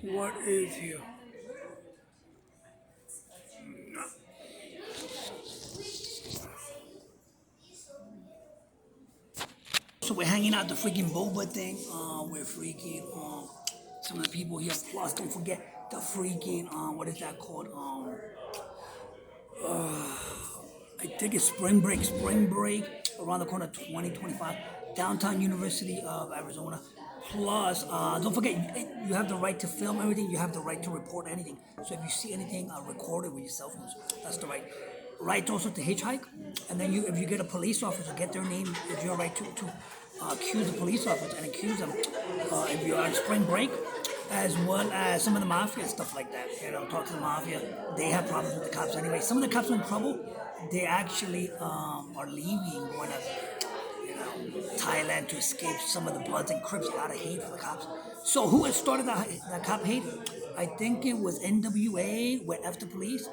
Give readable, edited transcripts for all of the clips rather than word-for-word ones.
What is here? So we're hanging out the freaking boba thing. We're freaking some of the people here. Plus, don't forget the freaking what is that called? I think it's spring break. Spring break around the corner, 2025, downtown University of Arizona. Plus, don't forget you have the right to film everything. You have the right to report anything. So if you see anything, record it with your cell phones. That's the right. Right also to hitchhike, and then if you get a police officer, get their name. It's your right to accuse a police officer and accuse them if you're on spring break, as well as some of the mafia stuff like that. Talk to the mafia. They have problems with the cops anyway. Some of the cops are in trouble. They actually are leaving, going to Thailand to escape some of the Bloods and Crips. A lot of hate for the cops. So who had started the cop hate? I think it was NWA with F the police.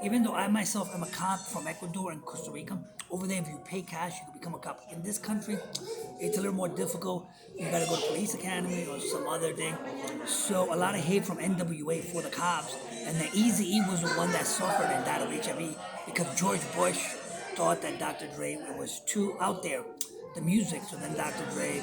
Even though I myself am a cop from Ecuador and Costa Rica, over there if you pay cash, you can become a cop. In this country, it's a little more difficult. You gotta go to police academy or some other thing. So a lot of hate from NWA for the cops, and the Easy E was the one that suffered and died of HIV because George Bush thought that Dr. Dre was too out there, the music. So then Dr. Dre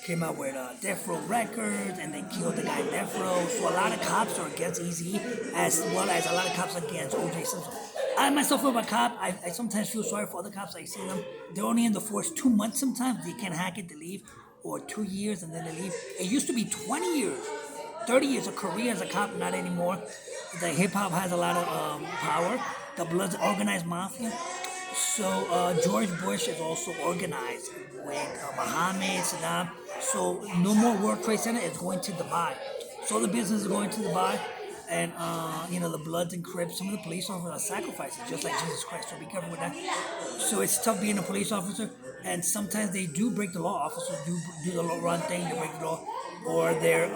came out with Death Row Records, and they killed the guy in Death Row. So a lot of cops are against Easy, as well as a lot of cops against O.J. Simpson. I myself am a cop. I sometimes feel sorry for other cops. I see them. They're only in the force 2 months sometimes. They can't hack it, they leave. Or 2 years and then they leave. It used to be 20 years, 30 years of career as a cop, not anymore. The hip hop has a lot of power. The Bloods organized mafia. So George Bush is also organized with Mohammed, Saddam. So no more World Trade Center. It's going to Dubai. So the business is going to Dubai. And the Bloods and Crips, some of the police officers are sacrifices, just like Jesus Christ. So be careful with that. So it's tough being a police officer, and sometimes they do break the law. Officers do the wrong thing, they break the law, or they're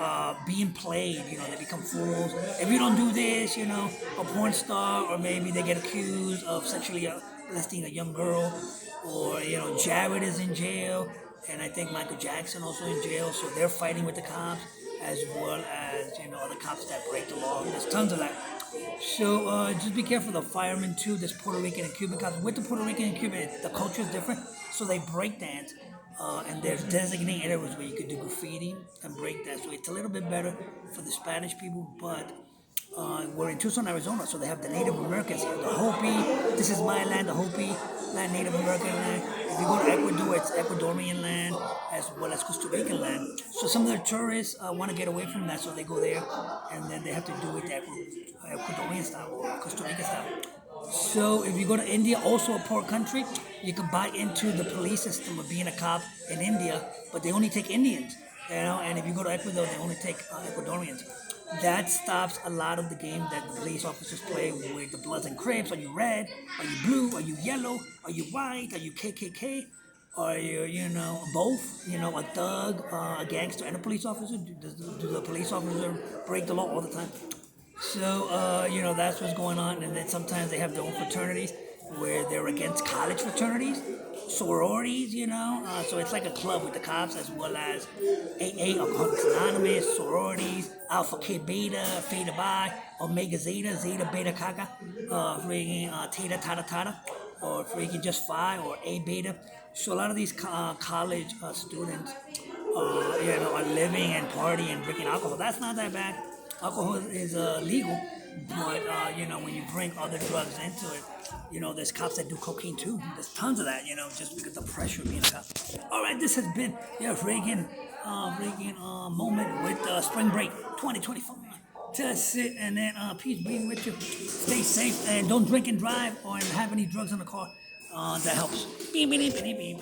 being played. They become fools. If you don't do this, a porn star, or maybe they get accused of sexually molesting a young girl, or Jared is in jail, and I think Michael Jackson also in jail. So they're fighting with the cops, as well as other cops that break the law. There's tons of that. So just be careful. The firemen too. There's Puerto Rican and Cuban cops. With the Puerto Rican and Cuban, the culture is different. So they break dance, and there's designated areas where you could do graffiti and break dance. So it's a little bit better for the Spanish people, but we're in Tucson, Arizona, so they have the Native Americans here. The Hopi, this is my land, the Hopi land, Native American land. If you go to Ecuador, it's Ecuadorian land as well as Costa Rican land. So some of the tourists want to get away from that, so they go there, and then they have to do it the Ecuadorian style or Costa Rican style. So if you go to India, also a poor country, you can buy into the police system of being a cop in India, but they only take Indians, and if you go to Ecuador, they only take Ecuadorians. That stops a lot of the game that the police officers play with the Bloods and Crips. Are you red? Are you blue? Are you yellow? Are you white? Are you KKK? Are you, both? A thug, a gangster, and a police officer? Do the police officer break the law all the time? So, that's what's going on. And then sometimes they have their own fraternities where they're against college fraternities, sororities, so it's like a club with the cops, as well as AA, Alcoholics Anonymous, sororities, Alpha K Beta, Theta Bi, Omega Zeta, Zeta Beta Kappa, Theta Tata Tata, or freaking just Phi, or A Beta. So a lot of these college students, are living and partying and drinking alcohol. That's not that bad. Alcohol is legal, but when you bring other drugs into it, there's cops that do cocaine too. There's tons of that, just because the pressure of being a cop. All right, this has been your Reagan moment with Spring Break 2024. Just sit, and then peace be with you. Stay safe and don't drink and drive or have any drugs in the car. That helps. Beep, beep, beep, beep, beep.